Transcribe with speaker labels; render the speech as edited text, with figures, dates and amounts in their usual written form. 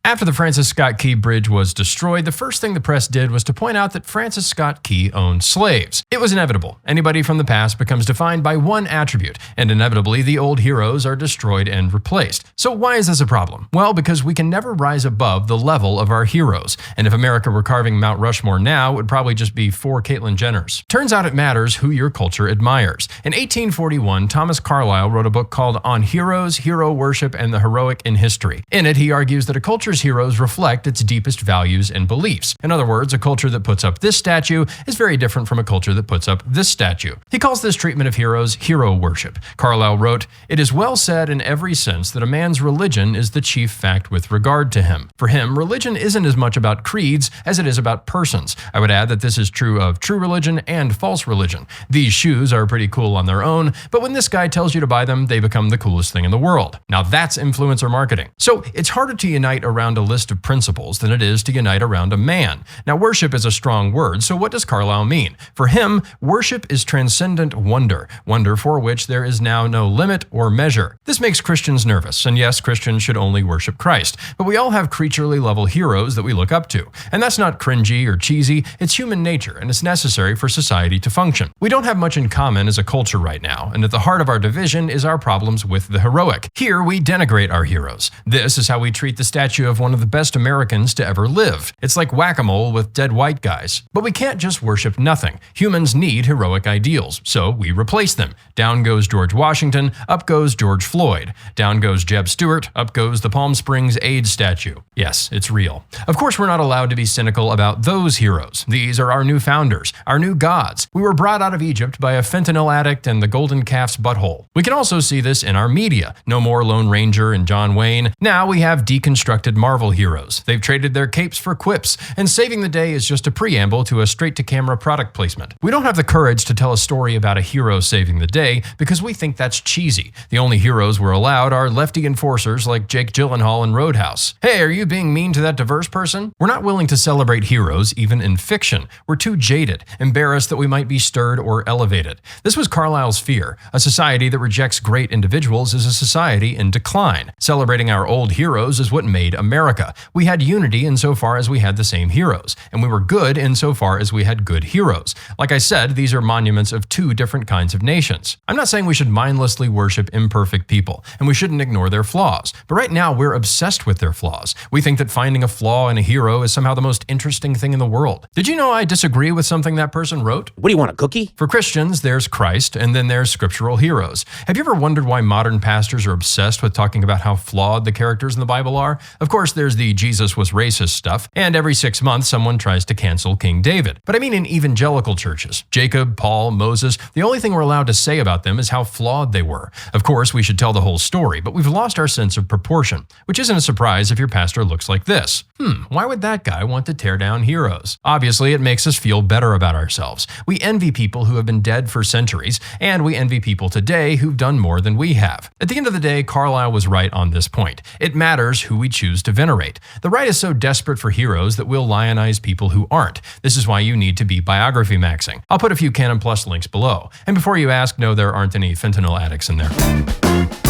Speaker 1: After the Francis Scott Key Bridge was destroyed, the first thing the press did was to point out that Francis Scott Key owned slaves. It was inevitable. Anybody from the past becomes defined by one attribute, and inevitably the old heroes are destroyed and replaced. So why is this a problem? Well, because we can never rise above the level of our heroes. And if America were carving Mount Rushmore now, it would probably just be 4 Caitlyn Jenners. Turns out it matters who your culture admires. In 1841, Thomas Carlyle wrote a book called On Heroes, Hero Worship, and the Heroic in History. In it, he argues that a culture's heroes reflect its deepest values and beliefs. In other words, a culture that puts up this statue is very different from a culture that puts up this statue. He calls this treatment of heroes hero worship. Carlyle wrote, "It is well said in every sense that a man's religion is the chief fact with regard to him. For him, religion isn't as much about creeds as it is about persons. I would add that this is true of true religion and false religion. These shoes are pretty cool on their own, but when this guy tells you to buy them, they become the coolest thing in the world." Now that's influencer marketing. So it's harder to unite around a list of principles than it is to unite around a man. Now worship is a strong word, so what does Carlyle mean? For him, worship is transcendent wonder, wonder for which there is now no limit or measure. This makes Christians nervous, and yes, Christians should only worship Christ, but we all have creaturely level heroes that we look up to. And that's not cringy or cheesy, it's human nature, and it's necessary for society to function. We don't have much in common as a culture right now, and at the heart of our division is our problems with the heroic. Here we denigrate our heroes. This is how we treat the statue of one of the best Americans to ever live. It's like whack-a-mole with dead white guys. But we can't just worship nothing. Humans need heroic ideals, so we replace them. Down goes George Washington, up goes George Floyd. Down goes Jeb Stuart, up goes the Palm Springs AIDS statue. Yes, it's real. Of course, we're not allowed to be cynical about those heroes. These are our new founders, our new gods. We were brought out of Egypt by a fentanyl addict and the golden calf's butthole. We can also see this in our media. No more Lone Ranger and John Wayne. Now we have deconstructed Marvel heroes. They've traded their capes for quips, and saving the day is just a preamble to a straight-to-camera product placement. We don't have the courage to tell a story about a hero saving the day because we think that's cheesy. The only heroes we're allowed are lefty enforcers like Jake Gyllenhaal in Roadhouse. Hey, are you being mean to that diverse person? We're not willing to celebrate heroes even in fiction. We're too jaded, embarrassed that we might be stirred or elevated. This was Carlyle's fear. A society that rejects great individuals is a society in decline. Celebrating our old heroes is what made America. We had unity insofar as we had the same heroes, and we were good insofar as we had good heroes. Like I said, these are monuments of two different kinds of nations. I'm not saying we should mindlessly worship imperfect people, and we shouldn't ignore their flaws, but right now we're obsessed with their flaws. We think that finding a flaw in a hero is somehow the most interesting thing in the world. Did you know I disagree with something that person wrote?
Speaker 2: What do you want, a cookie?
Speaker 1: For Christians, there's Christ, and then there's scriptural heroes. Have you ever wondered why modern pastors are obsessed with talking about how flawed the characters in the Bible are? Of course, there's the Jesus was racist stuff, and every 6 months someone tries to cancel King David. But I mean in evangelical churches. Jacob, Paul, Moses, the only thing we're allowed to say about them is how flawed they were. Of course, we should tell the whole story, but we've lost our sense of proportion, which isn't a surprise if your pastor looks like this. Why would that guy want to tear down heroes? Obviously, it makes us feel better about ourselves. We envy people who have been dead for centuries, and we envy people today who've done more than we have. At the end of the day, Carlyle was right on this point. It matters who we choose to venerate. The right is so desperate for heroes that we'll lionize people who aren't. This is why you need to be biography-maxing. I'll put a few Canon Plus links below. And before you ask, no, there aren't any fentanyl addicts in there.